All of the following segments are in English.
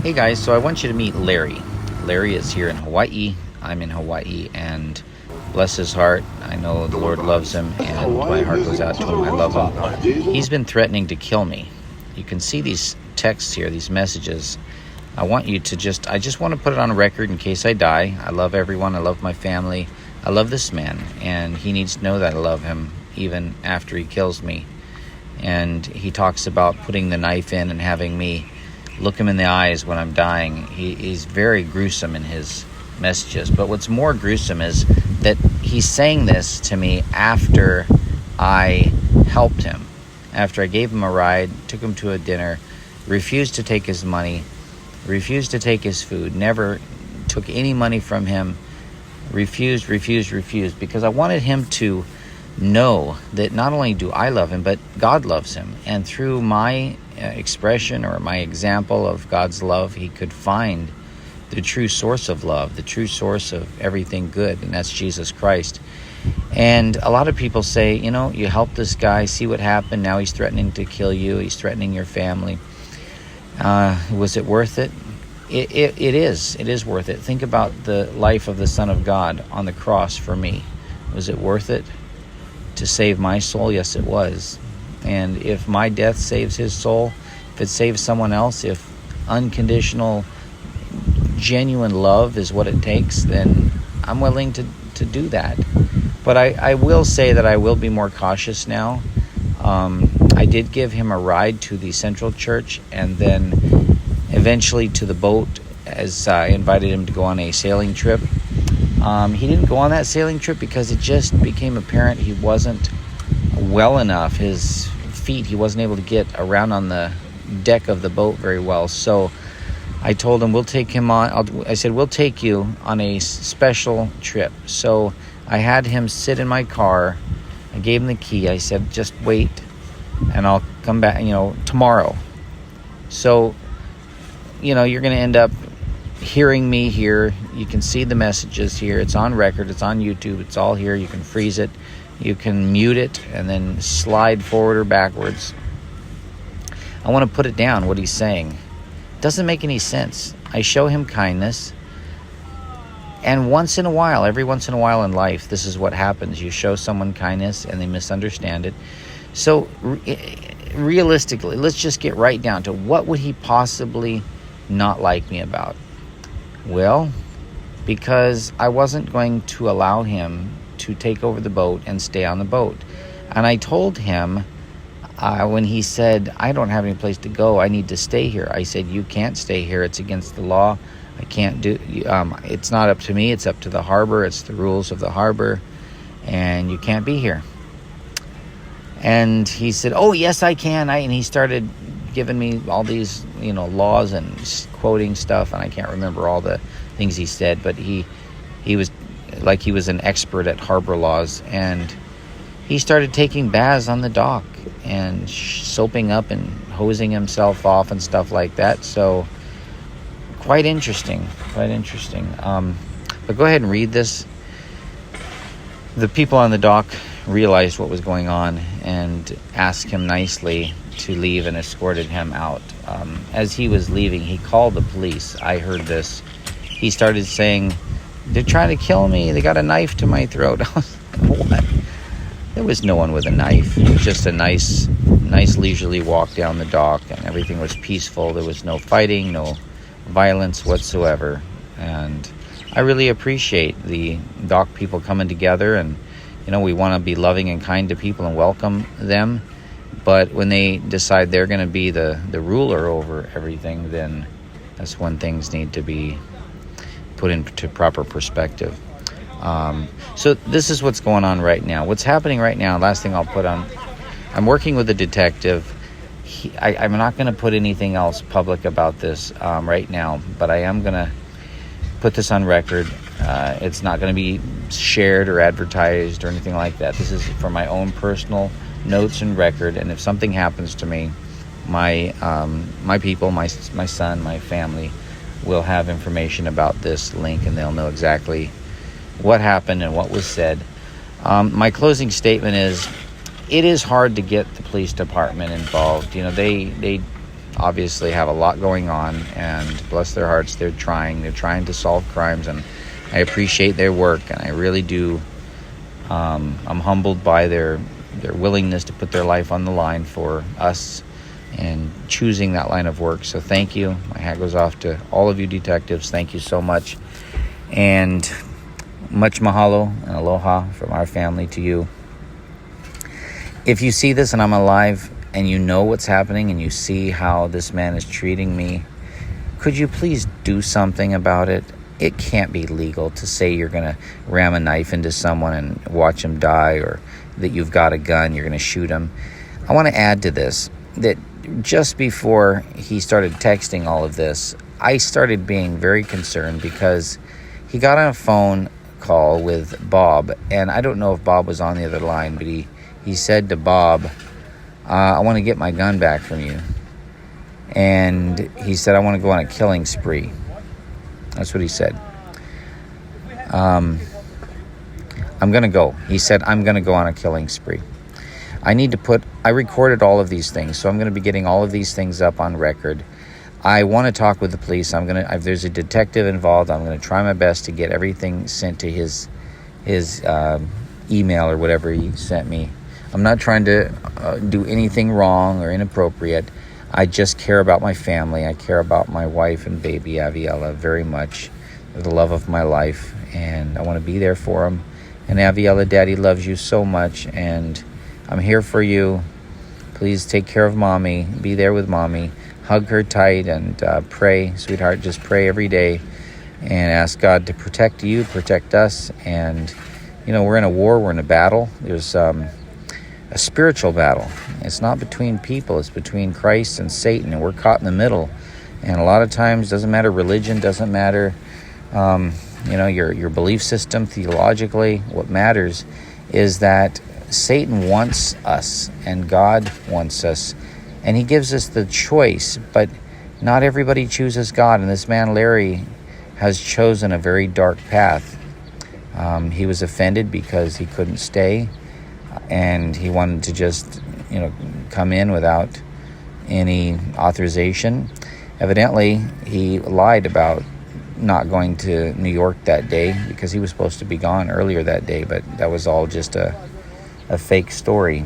Hey guys, so I want you to meet Larry. Larry is here in Hawaii. I'm in Hawaii, and bless his heart, I know the Lord loves him, and my heart goes out to him. I love him. He's been threatening to kill me. You can see these texts here, these messages. I just want to put it on record in case I die. I love everyone. I love my family. I love this man, and he needs to know that I love him even after he kills me. And he talks about putting the knife in and having me look him in the eyes when I'm dying. He's very gruesome in his messages. But what's more gruesome is that he's saying this to me after I helped him. After I gave him a ride, took him to a dinner, refused to take his money, refused to take his food, never took any money from him, refused, because I wanted him to know that not only do I love him, but God loves him. And through my expression or my example of God's love, he could find the true source of love, the true source of everything good, and that's Jesus Christ. And a lot of people say, you helped this guy, see what happened, now he's threatening to kill you, he's threatening your family. Was it worth it? It is worth it. Think about the life of the Son of God on the cross for me. Was it worth it to save my soul? Yes, it was. And if my death saves his soul, if it saves someone else, if unconditional, genuine love is what it takes, then I'm willing to do that. But I will say that I will be more cautious now. I did give him a ride to the Central Church and then eventually to the boat as I invited him to go on a sailing trip. He didn't go on that sailing trip because it just became apparent he wasn't well enough. His feet, he wasn't able to get around on the deck of the boat very well. So I told him we'll take him on. I said we'll take you on a special trip. So I had him sit in my car. I gave him the key. I said just wait, and I'll come back. Tomorrow. So you're going to end up hearing me here. You can see the messages here. It's on record. It's on YouTube. It's all here. You can freeze it. You can mute it and then slide forward or backwards. I want to put it down, what he's saying. It doesn't make any sense. I show him kindness. And every once in a while in life, this is what happens. You show someone kindness and they misunderstand it. So realistically, let's just get right down to what would he possibly not like me about? Well, because I wasn't going to allow him to take over the boat and stay on the boat. And I told him when he said, I don't have any place to go, I need to stay here. I said, you can't stay here. It's against the law. I can't do it's not up to me. It's up to the harbor. It's the rules of the harbor. And you can't be here. And he said, oh, yes, I can. And he started giving me all these, laws and quoting stuff. And I can't remember all the things he said. But he was like he was an expert at harbor laws. And he started taking baths on the dock and soaping up and hosing himself off and stuff like that. So quite interesting. But go ahead and read this. The people on the dock realized what was going on and asked him nicely to leave and escorted him out. As he was leaving, he called the police. I heard this. He started saying, they're trying to kill me. They got a knife to my throat. I was like, what? There was no one with a knife. It was just a nice leisurely walk down the dock, and everything was peaceful. There was no fighting, no violence whatsoever. And I really appreciate the dock people coming together, and we want to be loving and kind to people and welcome them. But when they decide they're going to be the ruler over everything, then that's when things need to be put into proper perspective. So this is what's going on right now. What's happening right now, last thing I'll put on, I'm working with a detective. I'm not going to put anything else public about this right now, but I am going to put this on record. It's not going to be shared or advertised or anything like that. This is for my own personal notes and record, and if something happens to me, my people, my son, my family will have information about this link, and they'll know exactly what happened and what was said. My closing statement is, it is hard to get the police department involved. They obviously have a lot going on, and bless their hearts, they're trying to solve crimes, and I appreciate their work, and I really do. I'm humbled by their willingness to put their life on the line for us and choosing that line of work. So thank you. My hat goes off to all of you detectives. Thank you so much. And much mahalo and aloha from our family to you. If you see this and I'm alive and you know what's happening and you see how this man is treating me, could you please do something about it? It can't be legal to say you're going to ram a knife into someone and watch him die, or that you've got a gun, you're going to shoot him. I want to add to this that just before he started texting all of this, I started being very concerned because he got on a phone call with Bob, and I don't know if Bob was on the other line, but he said to Bob, I want to get my gun back from you. And he said, I want to go on a killing spree. That's what he said. I'm going to go. He said, I'm going to go on a killing spree. I recorded all of these things, so I'm going to be getting all of these things up on record. I want to talk with the police. If there's a detective involved, I'm going to try my best to get everything sent to his email or whatever he sent me. I'm not trying to do anything wrong or inappropriate. I just care about my family. I care about my wife and baby, Aviella, very much. They're the love of my life, and I want to be there for them. And Aviella, Daddy loves you so much, and I'm here for you. Please take care of Mommy. Be there with Mommy. Hug her tight and pray, sweetheart. Just pray every day and ask God to protect you, protect us. And, we're in a war. We're in a battle. There's a spiritual battle. It's not between people. It's between Christ and Satan, and we're caught in the middle. And a lot of times, doesn't matter religion, doesn't matter, your belief system theologically. What matters is that Satan wants us and God wants us, and he gives us the choice, but not everybody chooses God. And this man, Larry, has chosen a very dark path. He was offended because he couldn't stay, and he wanted to just, come in without any authorization. Evidently, he lied about not going to New York that day because he was supposed to be gone earlier that day, but that was all just a fake story.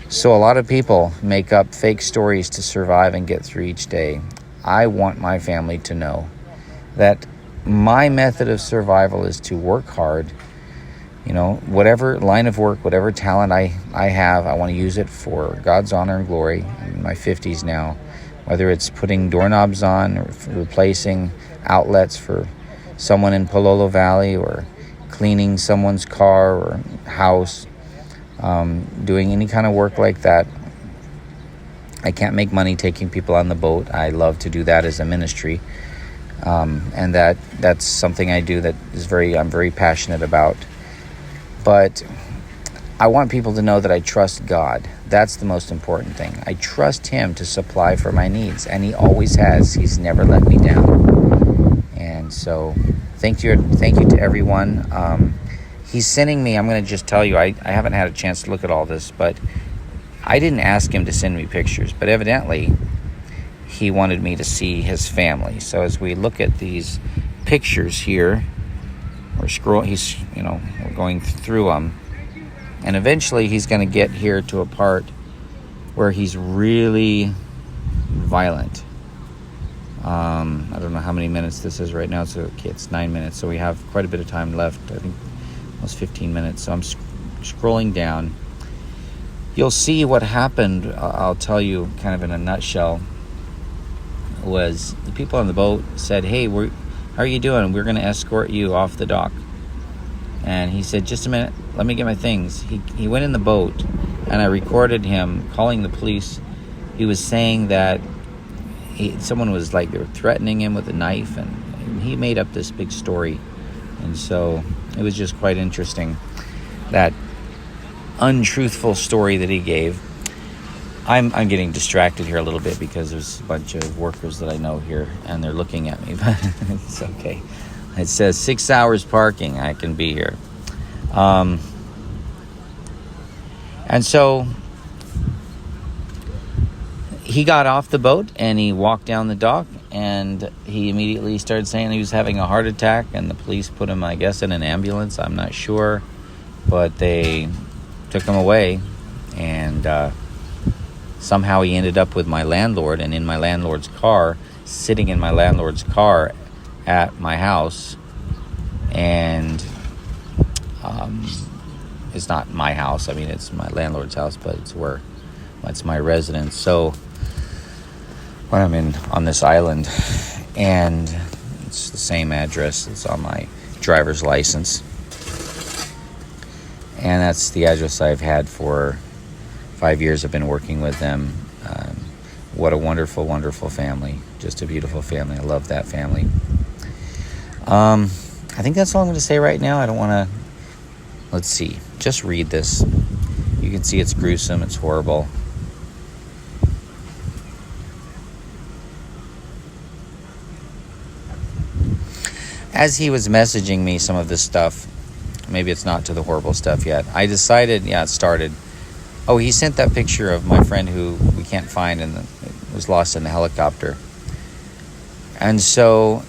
So a lot of people make up fake stories to survive and get through each day. I want my family to know that my method of survival is to work hard. Whatever line of work, whatever talent I have, I want to use it for God's honor and glory. I'm in my 50s now. Whether it's putting doorknobs on or replacing outlets for someone in Palolo Valley, or cleaning someone's car or house, doing any kind of work like that. I can't make money taking people on the boat. I love to do that as a ministry. And that's something I do that I'm very passionate about. But I want people to know that I trust God. That's the most important thing. I trust him to supply for my needs, and he always has. He's never let me down. And so thank you to everyone. He's sending me, I'm going to just tell you, I haven't had a chance to look at all this, but I didn't ask him to send me pictures, but evidently he wanted me to see his family. So as we look at these pictures here, we're going through them, and eventually he's going to get here to a part where he's really violent. I don't know how many minutes this is right now. So it's 9 minutes, so we have quite a bit of time left. I think almost 15 minutes. So I'm scrolling down. You'll see what happened. I'll tell you kind of in a nutshell. Was the people on the boat said, "Hey, how are you doing? We're going to escort you off the dock." And he said, "Just a minute, let me get my things." He went in the boat, and I recorded him calling the police. He was saying that someone was they were threatening him with a knife, and he made up this big story. And so it was just quite interesting, that untruthful story that he gave. I'm getting distracted here a little bit because there's a bunch of workers that I know here, and they're looking at me, but it's okay. It says 6 hours parking. I can be here. And so he got off the boat and he walked down the dock, and he immediately started saying he was having a heart attack, and the police put him, I guess, in an ambulance. I'm not sure, but they took him away, and somehow he ended up with my landlord, and in my landlord's car, sitting in my landlord's car at my house. And it's not my house. I mean, it's my landlord's house, but it's my residence. So when I'm on this island, and it's the same address that's on my driver's license, and that's the address I've had for 5 years. I've been working with them. What a wonderful, wonderful family. Just a beautiful family. I love that family. I think that's all I'm going to say right now. I don't want to... Let's see. Just read this. You can see it's gruesome. It's horrible. As he was messaging me some of this stuff, maybe it's not to the horrible stuff yet, I decided, it started. Oh, he sent that picture of my friend who we can't find and was lost in the helicopter. And so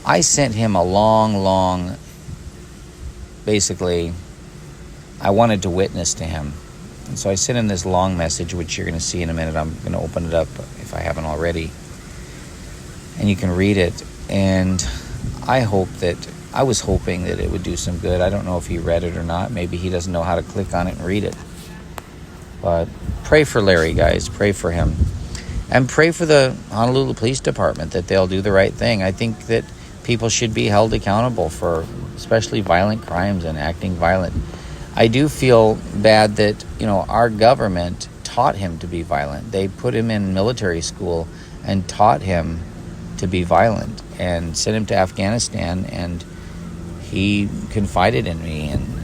I sent him a long, basically, I wanted to witness to him. And so I sent him this long message, which you're going to see in a minute. I'm going to open it up if I haven't already. And you can read it. And I was hoping that it would do some good. I don't know if he read it or not. Maybe he doesn't know how to click on it and read it. But pray for Larry, guys. Pray for him. And pray for the Honolulu Police Department that they'll do the right thing. I think that people should be held accountable for especially violent crimes and acting violent. I do feel bad that, our government taught him to be violent. They put him in military school and taught him to be violent and sent him to Afghanistan, and he confided in me and,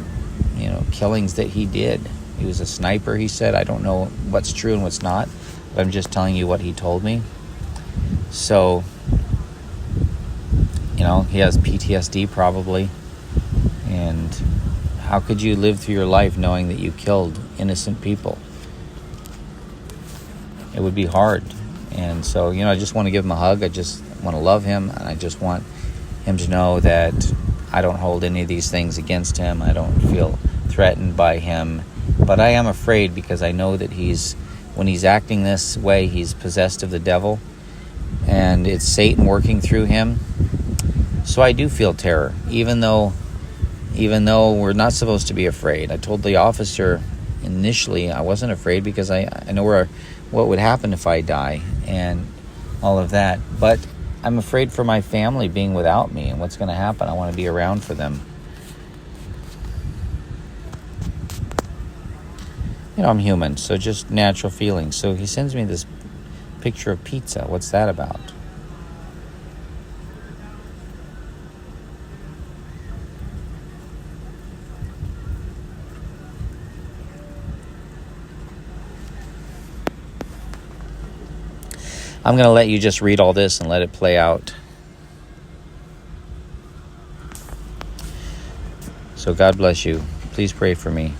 killings that he did. He was a sniper, he said. I don't know what's true and what's not, but I'm just telling you what he told me. So, he has PTSD probably. And how could you live through your life knowing that you killed innocent people? It would be hard. And so, I just want to give him a hug. I just want to love him. And I just want him to know that I don't hold any of these things against him. I don't feel threatened by him. But I am afraid because I know that when he's acting this way, he's possessed of the devil. And it's Satan working through him. So I do feel terror, even though we're not supposed to be afraid. I told the officer initially I wasn't afraid because I know what would happen if I die and all of that. But I'm afraid for my family being without me and what's going to happen. I want to be around for them. I'm human, so just natural feelings. So he sends me this picture of pizza. What's that about? I'm going to let you just read all this and let it play out. So God bless you. Please pray for me.